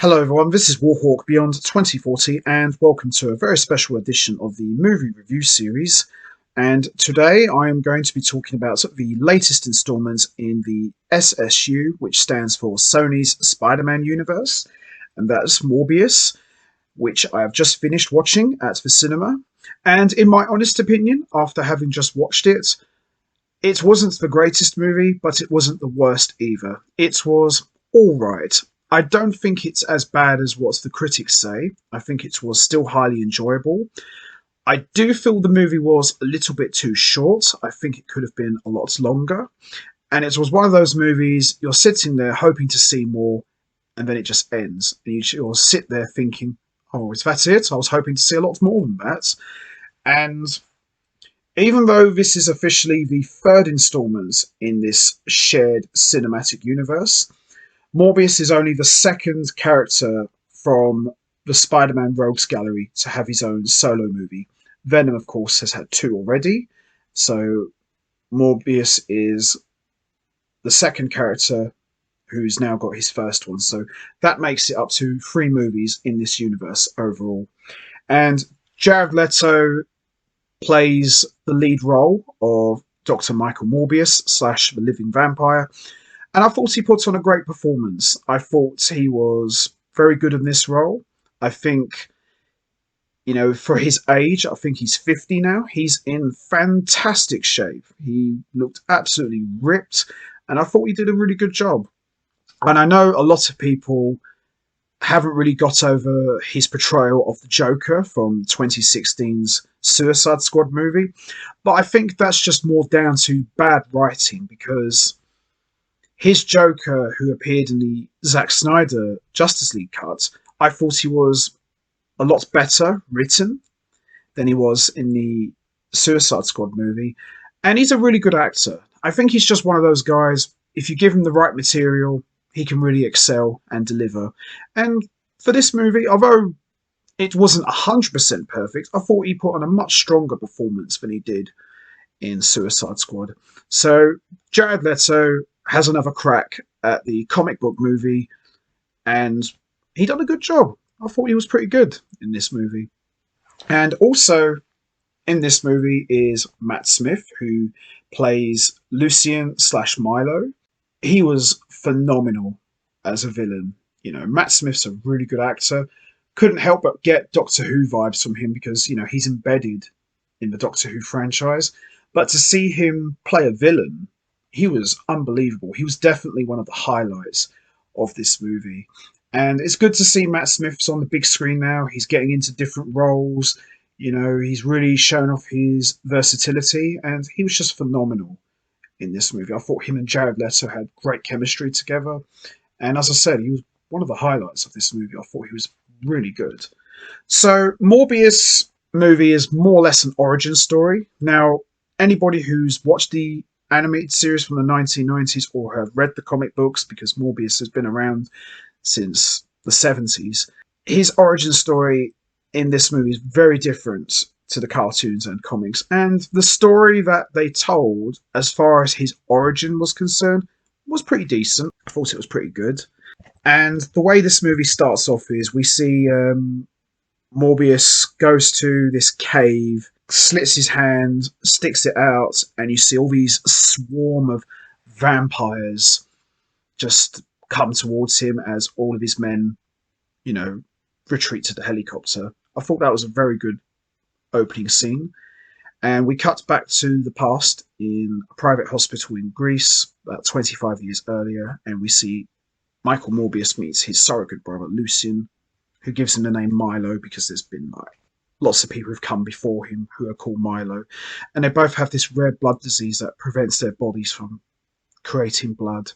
Hello everyone, this is Warhawk Beyond 2040 and welcome to a very special edition of the movie review series. And today I am going to be talking about the latest installment in the SSU, which stands for Sony's Spider-Man universe, and that's Morbius, which I have just finished watching at the cinema. And in my honest opinion, after having just watched it, it wasn't the greatest movie, but it wasn't the worst either. It was alright. I don't think it's as bad as what the critics say. I think it was still highly enjoyable. I do feel the movie was a little bit too short. I think it could have been a lot longer. And it was one of those movies you're sitting there hoping to see more, and then it just ends. And you'll sit there thinking, oh, is that it? I was hoping to see a lot more than that. And even though this is officially the third installment in this shared cinematic universe, Morbius is only the second character from the Spider-Man Rogues Gallery to have his own solo movie. Venom, of course, has had two already, so Morbius is the second character who's now got his first one. So that makes it up to three movies in this universe overall. And Jared Leto plays the lead role of Dr. Michael Morbius / the Living Vampire. And I thought he put on a great performance. I thought he was very good in this role. I think, for his age, I think he's 50 now. He's in fantastic shape. He looked absolutely ripped. And I thought he did a really good job. And I know a lot of people haven't really got over his portrayal of the Joker from 2016's Suicide Squad movie. But I think that's just more down to bad writing, because his Joker, who appeared in the Zack Snyder Justice League cut, I thought he was a lot better written than he was in the Suicide Squad movie. And he's a really good actor. I think he's just one of those guys, if you give him the right material, he can really excel and deliver. And for this movie, although it wasn't 100% perfect, I thought he put on a much stronger performance than he did in Suicide Squad. So Jared Leto has another crack at the comic book movie, and he done a good job. I thought he was pretty good in this movie. And also in this movie is Matt Smith, who plays Lucien / Milo. He was phenomenal as a villain. Matt Smith's a really good actor. Couldn't help but get Doctor Who vibes from him because, he's embedded in the Doctor Who franchise. But to see him play a villain, he was unbelievable. He was definitely one of the highlights of this movie. And it's good to see Matt Smith's on the big screen now. He's getting into different roles. He's really shown off his versatility, and he was just phenomenal in this movie. I thought him and Jared Leto had great chemistry together. And as I said, he was one of the highlights of this movie. I thought he was really good. So Morbius movie is more or less an origin story. Now, anybody who's watched the animated series from the 1990s or have read the comic books, because Morbius has been around since the 70s, his origin story in this movie is very different to the cartoons and comics. And the story that they told, as far as his origin was concerned, was pretty decent. I thought it was pretty good. And the way this movie starts off is we see Morbius goes to this cave, slits his hand, sticks it out, and you see all these swarm of vampires just come towards him as all of his men, retreat to the helicopter. I thought that was a very good opening scene. And we cut back to the past in a private hospital in Greece, about 25 years earlier, and we see Michael Morbius meets his surrogate brother, Lucien, who gives him the name Milo because there's been lots of people who've come before him who are called Milo. And they both have this rare blood disease that prevents their bodies from creating blood.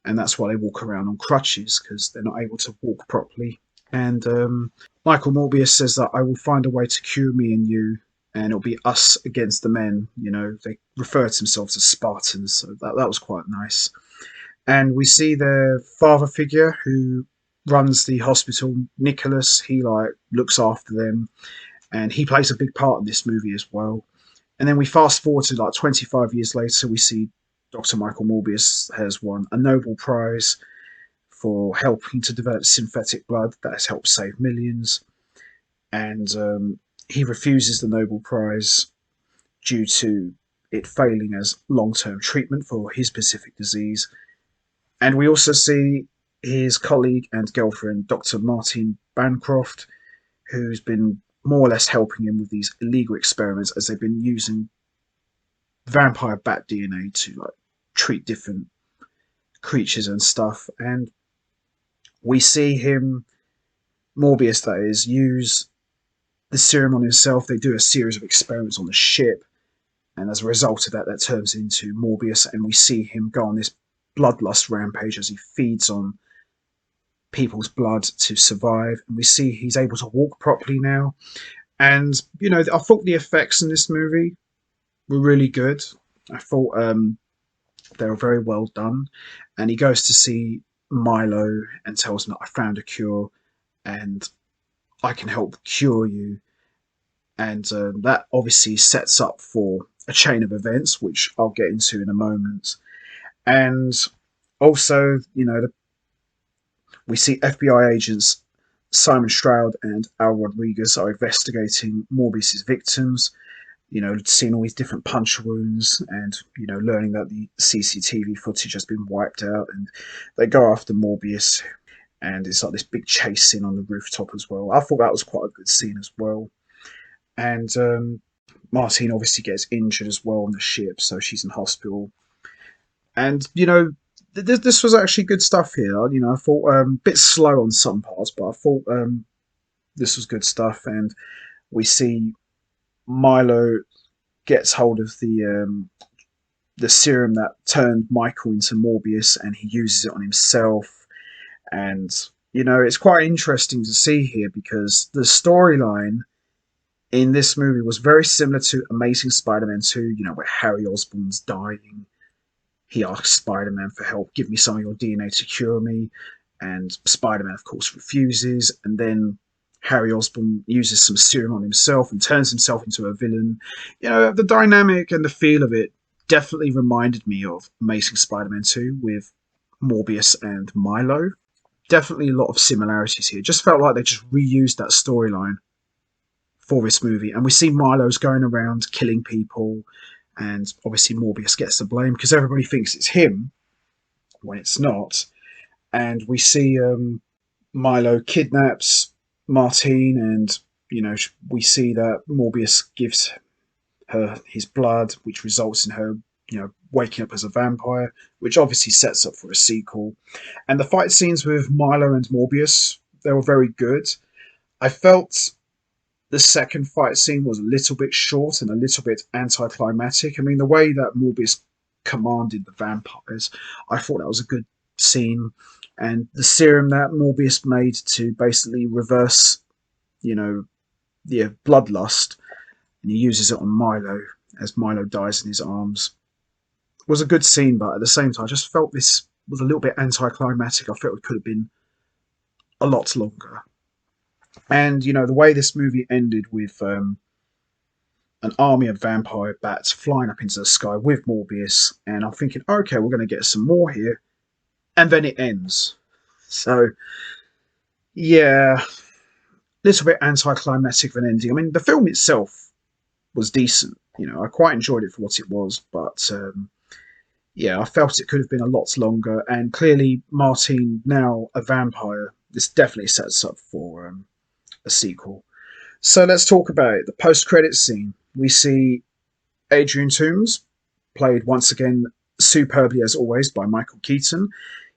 And that's why they walk around on crutches, because they're not able to walk properly. And Michael Morbius says that I will find a way to cure me and you, and it'll be us against the men. They refer to themselves as Spartans, so that was quite nice. And we see their father figure who runs the hospital, Nicholas. He looks after them, and he plays a big part in this movie as well. And then we fast forward to 25 years later, we see Dr. Michael Morbius has won a Nobel Prize for helping to develop synthetic blood that has helped save millions. And he refuses the Nobel Prize due to it failing as long-term treatment for his specific disease. And we also see his colleague and girlfriend, Dr. Martine Bancroft, who's been more or less helping him with these illegal experiments as they've been using vampire bat DNA to like treat different creatures and stuff. And we see him, Morbius that is, use the serum on himself. They do a series of experiments on the ship, and as a result of that, that turns into Morbius, and we see him go on this bloodlust rampage as he feeds on people's blood to survive. And we see he's able to walk properly now. And, you know, I thought the effects in this movie were really good. I thought they were very well done. And he goes to see Milo and tells him that I found a cure and I can help cure you. And that obviously sets up for a chain of events, which I'll get into in a moment. And also, you know, we see FBI agents Simon Stroud and Al Rodriguez are investigating Morbius's victims, you know, seeing all these different punch wounds and, you know, learning that the CCTV footage has been wiped out, and they go after Morbius, and it's like this big chase scene on the rooftop as well. I thought that was quite a good scene as well. And Martine obviously gets injured as well on the ship, so she's in hospital. And, you know, this was actually good stuff here. You know, I thought a bit slow on some parts, but I thought this was good stuff. And we see Milo gets hold of the serum that turned Michael into Morbius, and he uses it on himself. And, you know, it's quite interesting to see here because the storyline in this movie was very similar to Amazing Spider-Man 2, you know, where Harry Osborn's dying. He asks Spider-Man for help, give me some of your DNA to cure me. And Spider-Man, of course, refuses. And then Harry Osborn uses some serum on himself and turns himself into a villain. You know, the dynamic and the feel of it definitely reminded me of Amazing Spider-Man 2 with Morbius and Milo. Definitely a lot of similarities here. Just felt like they just reused that storyline for this movie. And we see Milo's going around killing people, and obviously Morbius gets the blame because everybody thinks it's him when it's not. And we see Milo kidnaps Martine, and, you know, we see that Morbius gives her his blood, which results in her, you know, waking up as a vampire, which obviously sets up for a sequel. And the fight scenes with Milo and Morbius, they were very good. I felt the second fight scene was a little bit short and a little bit anticlimactic. I mean, the way that Morbius commanded the vampires, I thought that was a good scene. And the serum that Morbius made to basically reverse, you know, the bloodlust, and he uses it on Milo as Milo dies in his arms, was a good scene. But at the same time, I just felt this was a little bit anticlimactic. I felt it could have been a lot longer. And, you know, the way this movie ended with an army of vampire bats flying up into the sky with Morbius, and I'm thinking, okay, we're going to get some more here, and then it ends. So, yeah, a little bit anticlimactic of an ending. I mean, the film itself was decent. You know, I quite enjoyed it for what it was, but yeah, I felt it could have been a lot longer. And clearly, Martine, now a vampire, this definitely sets up for a sequel. So let's talk about it. The post-credit scene. We see Adrian Toomes, played once again superbly as always by Michael Keaton.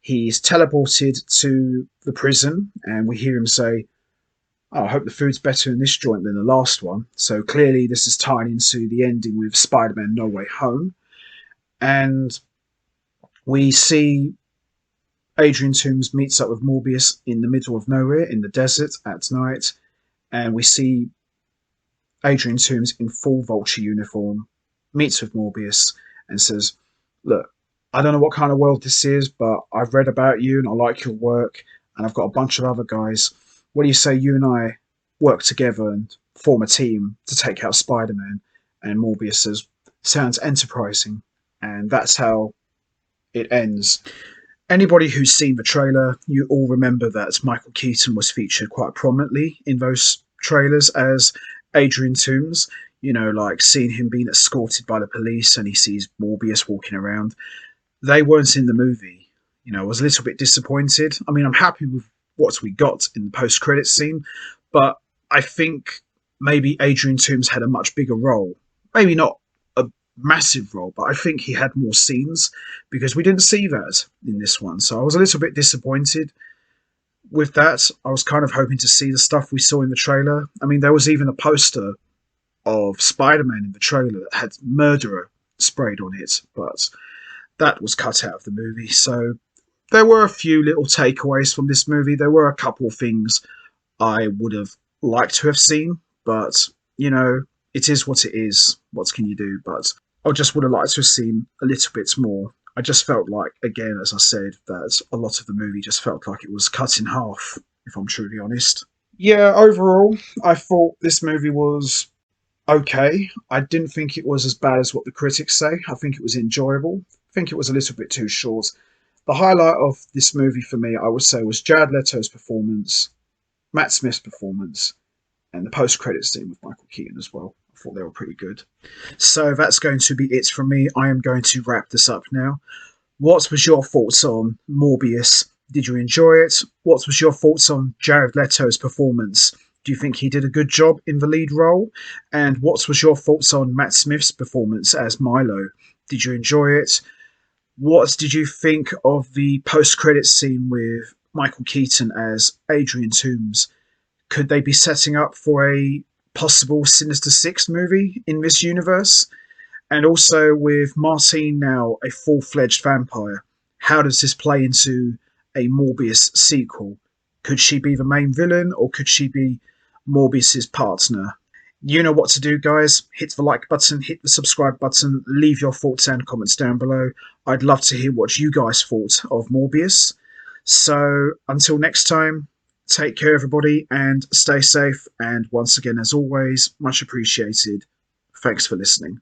He's teleported to the prison, and we hear him say, "Oh, I hope the food's better in this joint than the last one." So clearly this is tying into the ending with Spider-Man No Way Home. And we see Adrian Toomes meets up with Morbius in the middle of nowhere in the desert at night, and we see Adrian Toomes in full Vulture uniform meets with Morbius and says, "Look, I don't know what kind of world this is, but I've read about you and I like your work, and I've got a bunch of other guys. What do you say you and I work together and form a team to take out Spider-Man?" And Morbius says, "Sounds enterprising." And that's how it ends. Anybody who's seen the trailer, you all remember that Michael Keaton was featured quite prominently in those trailers as Adrian Toomes. You know, like seeing him being escorted by the police and he sees Morbius walking around. They weren't in the movie. You know, I was a little bit disappointed. I mean, I'm happy with what we got in the post-credit scene, but I think maybe Adrian Toomes had a much bigger role. Maybe not a massive role, but I think he had more scenes because we didn't see that in this one. So I was a little bit disappointed with that. I was kind of hoping to see the stuff we saw in the trailer. I mean, there was even a poster of Spider-Man in the trailer that had murderer sprayed on it, but that was cut out of the movie. So there were a few little takeaways from this movie. There were a couple of things I would have liked to have seen, but you know, it is what it is. What can you do? But I just would have liked to have seen a little bit more. I just felt like, again, as I said, that a lot of the movie just felt like it was cut in half, if I'm truly honest. Yeah, overall, I thought this movie was okay. I didn't think it was as bad as what the critics say. I think it was enjoyable. I think it was a little bit too short. The highlight of this movie for me, I would say, was Jared Leto's performance, Matt Smith's performance, and the post-credit scene with Michael Keaton as well. I thought they were pretty good. So that's going to be it from me. I am going to wrap this up now. What was your thoughts on Morbius? Did you enjoy it? What was your thoughts on Jared Leto's performance? Do you think he did a good job in the lead role? And what was your thoughts on Matt Smith's performance as Milo? Did you enjoy it? What did you think of the post-credit scene with Michael Keaton as Adrian Toomes? Could they be setting up for a possible Sinister Six movie in this universe? And also with Martine now a full-fledged vampire, how does this play into a Morbius sequel? Could she be the main villain or could she be Morbius's partner? You know what to do, guys. Hit the like button, hit the subscribe button, leave your thoughts and comments down below. I'd love to hear what you guys thought of Morbius. So until next time, take care, everybody, and stay safe. And once again, as always, much appreciated. Thanks for listening.